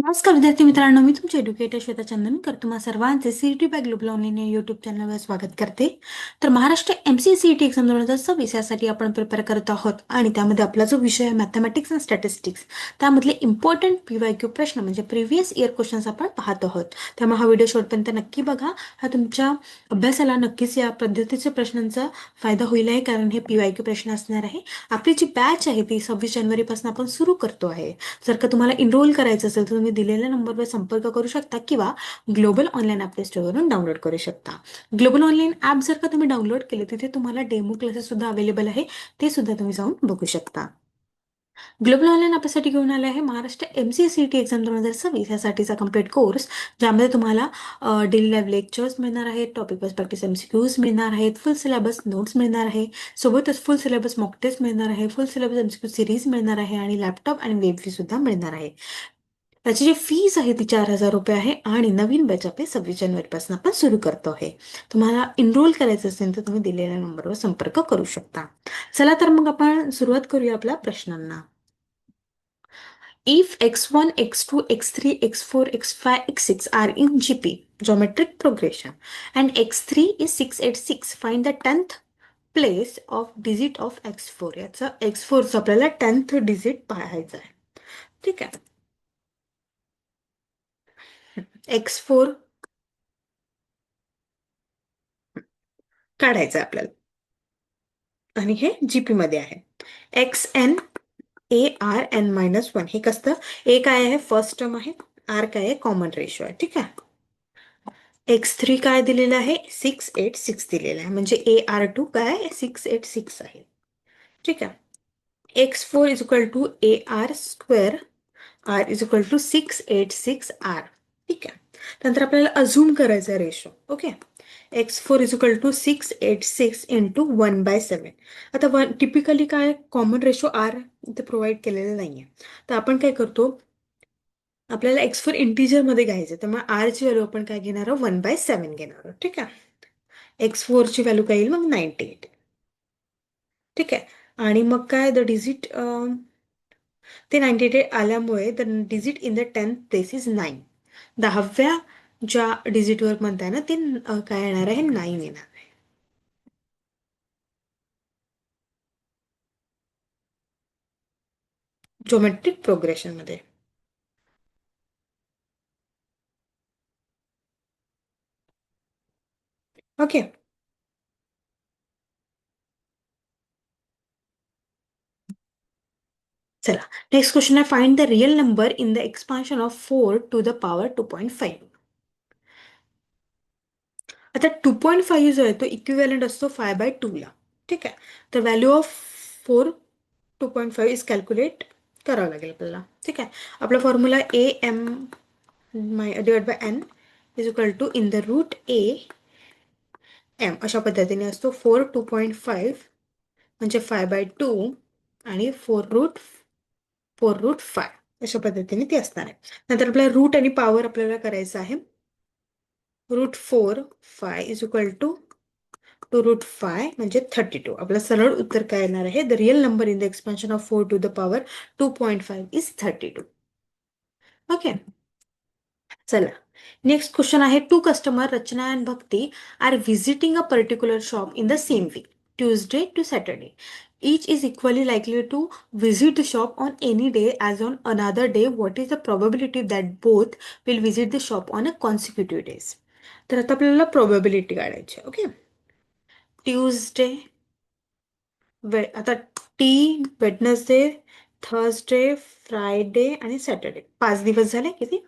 नमस्कार विद्यार्थी मित्रांनो, मी तुमचे एज्युकेटर श्वेता चंदनकर तुम्हा सर्वांचे सीईटी बाय ग्लोबल ऑनलाईन या युट्यूब चॅनलवर स्वागत करते. तर महाराष्ट्र MCCET एक्झाम 2026 यासाठी आपण प्रिपेअर करत आहोत आणि त्यामध्ये आपला जो विषय आहे मॅथमॅटिक्स अँड स्टॅटिस्टिक्स, त्यामधले इम्पॉर्टंट PYQ प्रश्न म्हणजे प्रिव्हियस इयर क्वेश्चन्स आपण पाहत आहोत. त्यामुळे हा व्हिडिओ शेवटपर्यंत नक्की बघा. हा तुमच्या अभ्यासाला नक्कीच या पद्धतीचे प्रश्नांचा फायदा होईल आहे, कारण हे PYQ प्रश्न असणार आहे. आपली जी बॅच आहे ती 26 जानेवारीपासून आपण सुरू करतो आहे. जर का तुम्हाला इनरोल करायचं असेल तर तुम्ही दिलेल्या नंबरवर संपर्क करू शकता किंवा ग्लोबल ऑनलाईन ॲप स्टोअरवरून डाउनलोड करू शकता. ग्लोबल ऑनलाईन ॲप जर का तुम्ही डाउनलोड केले तिथे तुम्हाला डेमो क्लासेस सुद्धा अवेलेबल आहे, ते सुद्धा तुम्ही जाऊन बघू शकता. ग्लोबल ऑनलाईन आपल्यासाठी घेऊन आले आहे महाराष्ट्र MCCET एक्झाम 2026 यासाठीचा कम्प्लीट कोर्स, ज्यामध्ये तुम्हाला डेली लाईव्ह लेक्चर्स मिळणार आहेत, टॉपिक वाईज प्रॅक्टिस MCQs मिळणार आहेत, फुल सिलेबस नोट्स मिळणार आहे, सोबतच फुल सिलेबस मॉक टेस्ट मिळणार आहे, फुल सिलेबस MCQ सिरीज मिळणार आहे आणि लॅपटॉप आणि वेब फी सुद्धा मिळणार आहे. त्याची जी फीस आहे ती 4,000 रुपये आहे आणि नवीन बॅच आपले 26 जानेवारीपासून आपण सुरू करतो आहे. तुम्हाला इनरोल करायचं असेल तर तुम्ही दिलेल्या नंबरवर संपर्क करू शकता. चला तर मग आपण सुरुवात करूया आपल्या प्रश्नांना. If x1, x2, x3, x4, x5, x6 are in GP, geometric progression, and x3 is 686, find the 10th place of digit of x4. याचा x4 चा आपल्याला 10th डिजिट पाहायचा आहे. ठीक आहे. x4 काढायचं आहे आपल्याला आणि हे जीपी मध्ये आहे. xn ARN-1 हे कसं, ए काय आहे फर्स्ट टर्म आहे, आर काय आहे कॉमन रेशो आहे. ठीक आहे. x3 काय दिलेलं आहे 686 दिलेलं आहे, म्हणजे AR2 काय 686 आहे. ठीक आहे. x4 is equal to AR square, R is equal to 686R. ठीक आहे. नंतर आपल्याला अझूम करायचा ratio. Okay. x4 is equal to 686 into 1/7. आता टिपिकली काय कॉमन रेशो R इथे प्रोव्हाइड केलेलं नाहीये, तर आपण काय करतो, आपल्याला x4 इंटिजर मध्ये घ्यायचं, त्यामुळे R ची व्हॅल्यू आपण काय घेणार आहोत 1/7 घेणार आहोत. ठीक आहे. x4 ची व्हॅल्यू काय येईल मग 98. ठीक आहे. आणि मग काय द डिजिट ते 98 आल्यामुळे the digit in the 10th place is 9. 10व्या ज्या डिजिटवर म्हणताय ना ते काय येणार आहे 9 येणार आहे. ज्योमेट्रिक प्रोग्रेशन मध्ये. ओके. चला नेक्स्ट क्वेश्चन आहे, find the real number in the expansion of 4 to the power 2.5. आता 2.5 जो आहे तो इक्विव्हॅलंट असतो 5/2 ला. ठीक आहे. तर व्हॅल्यू ऑफ 4 2.5 इज कॅल्क्युलेट करावं लागेल आपल्याला. ठीक आहे. आपला formula AM divide by N is equal to in the root AM अशा पद्धतीने असतो. 4 2.5 म्हणजे 5/2 आणि 4√5 अशा पद्धतीने ती असणार आहे. नंतर आपल्याला रूट आणि पॉवर आपल्याला करायचं आहे. √4 इज इक्वल टू 2√5 म्हणजे 32. आपलं सरळ उत्तर काय येणार आहे, the real number in the expansion of 4 to the power 2.5 is 32. Okay. चला नेक्स्ट क्वेश्चन आहे, two customer Rachna and Bhakti are visiting a particular shop in the same week, Tuesday to Saturday. Each is equally likely to visit the shop on any day as on another day. What is the probability that both will visit the shop on a consecutive days? तर आता आपल्याला probability काढायची. Okay. Tuesday, आता T, Wednesday, Thursday, Friday आणि Saturday, 5 दिवस झाले. किती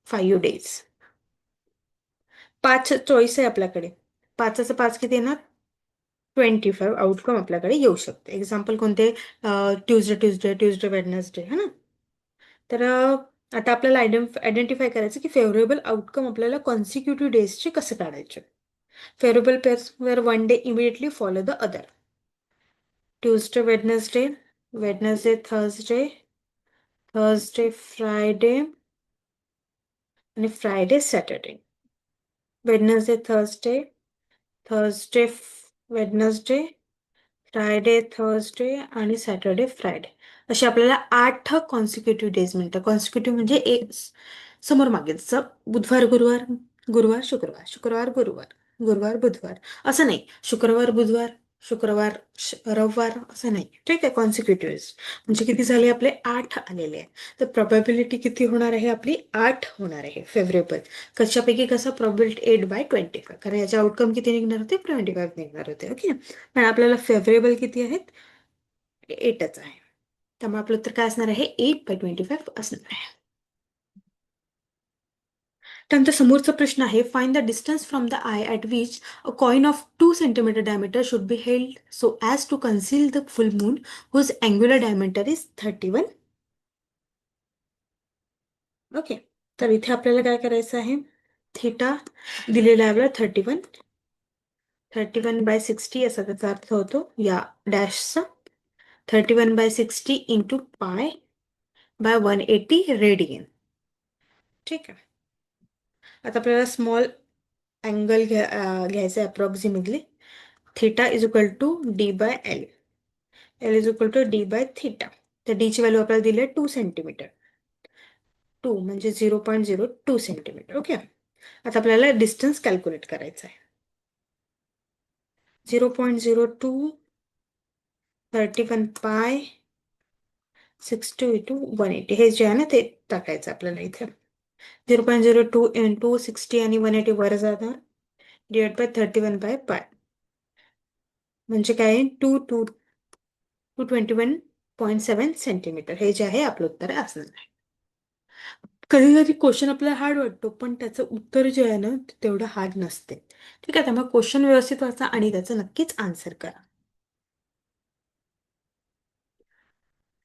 5 days. 5 choice आहे आपल्याकडे. 5 किती येणार 25 आउटकम आपल्याकडे येऊ शकते. एक्झाम्पल कोणते, ट्यूजडे ट्यूजडे ट्यूजडे वेडनेसडे है ना. तर आता आपल्याला आयडेंटिफाय करायचं की फेवरेबल आउटकम आपल्याला कॉन्सिक्युटिव्ह डेजचे कसे काढायचे. Favourable pairs where one day immediately follow the other. Tuesday Wednesday, Wednesday Thursday, Thursday Friday आणि Friday Saturday. Wednesday Thursday, Thursday Wednesday, Friday Thursday आणि सॅटरडे फ्रायडे. असे आपल्याला 8 कॉन्सिक्युटिव्ह डेज मिळतात. कॉन्सिक्युटिव्ह म्हणजे एक समोर मागे, जसं बुधवार गुरुवार, गुरुवार शुक्रवार, शुक्रवार गुरुवार, गुरुवार बुधवार, असं नाही. शुक्रवार बुधवार, शुक्रवार रविवार, असं नाही. ठीक आहे, कॉन्सिक्युटिव्ह म्हणजे किती झाले आपले? 8 आलेले आहे. तर प्रोबॅबिलिटी किती होणार आहे आपली? 8 होणार आहे फेवरेबल. कशापैकी? कसा? प्रोबॅबिलिटी 8/25, कारण याचे आउटकम किती निघणार होते? 25 निघणार होते. ओके, पण आपल्याला फेवरेबल किती आहेत? 8च आहे. त्यामुळे आपलं उत्तर काय असणार आहे? 8/25 असणार आहे. त्यानंतर समोरचा प्रश्न आहे, find the distance from the eye at which a coin of 2 cm diameter should be held so as to conceal the full moon whose angular diameter is 31. Okay, तर इथे आपल्याला काय करायचं आहे? थिटा दिलेला आहे आपल्याला 31/60 असा त्याचा अर्थ होतो या डॅशचा. 31/60 इंटू π/180 रेडियन. ठीक आहे, आता आपल्याला स्मॉल अँगल घ्यायचा आहे approximately. Theta is equal to D/L. L is equal to D/θ. तर D ची व्हॅल्यू आपल्याला दिली आहे 2 cm. 2 म्हणजे 0.02 cm. ओके, आता आपल्याला डिस्टन्स कॅल्क्युलेट करायचं आहे. 0.02 31/60 हे जे आहे ना, ते टाकायचं आपल्याला इथे. 0.02 इंटू 60 आणि 180 वर जाणार, डिवाइड बाय 31/π, म्हणजे काय? 221.7 cm हे जे आहे आपलं उत्तर असणार आहे. कधी कधी क्वेश्चन आपल्याला हार्ड वाटतो, पण त्याचं उत्तर जे आहे ना, ते तेवढं हार्ड नसते. ठीक आहे, त्यामुळे क्वेश्चन व्यवस्थित वाचा आणि त्याचं नक्कीच आन्सर करा.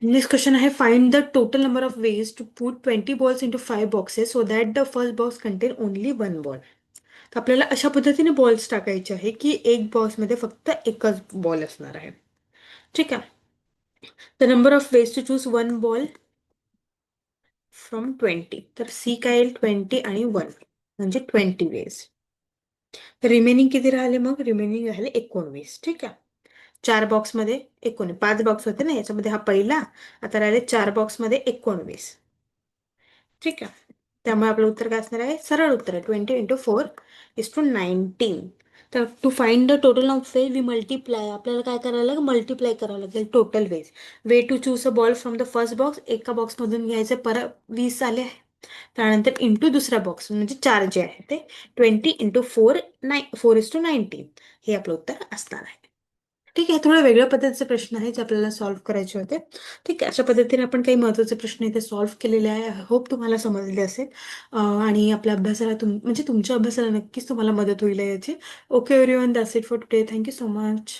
नेक्स्ट क्वेश्चन आहे, find the total number of ways to put 20 balls into 5 boxes so that the first box contain only 1 ball. तर आपल्याला अशा पद्धतीने बॉल्स टाकायचे आहे की एक बॉक्समध्ये फक्त एकच बॉल असणार आहे. ठीक आहे, the number of ways to choose 1 ball from 20. तर सी काय येईल? 20 आणि 1 म्हणजे 20 वेज. रिमेनिंग किती राहिले? मग रिमेनिंग राहिले 19. ठीक आहे, 4 बॉक्समध्ये 19, 5 बॉक्स होते ना याच्यामध्ये, हा पहिला. आता राहिले 4 बॉक्समध्ये 19. ठीक आहे, त्यामुळे आपलं उत्तर काय असणार आहे? सरळ उत्तर आहे 20 × 4 = 19. तर to find the total of ways we multiply. आपल्याला काय करायला लागेल? मल्टिप्लाय करावं लागेल total ways. Way to choose a ball from the first box, एका बॉक्समधून घ्यायचे, परत 20 आले आहे. त्यानंतर इंटू दुसरा बॉक्स म्हणजे 4 जे आहे ते 20 × 4 हे आपलं उत्तर असणार आहे. ठीक आहे, थोडं वेगळ्या पद्धतीचे प्रश्न आहे जे आपल्याला सॉल्व्ह करायचे होते. ठीक आहे, अशा पद्धतीने आपण काही महत्त्वाचे प्रश्न इथे सॉल्व्ह केलेले आहे. होप तुम्हाला समजले असेल आणि आपल्या अभ्यासाला म्हणजे तुमच्या अभ्यासाला नक्कीच तुम्हाला मदत होईल याची. Okay everyone, that's it for today. Thank you so much.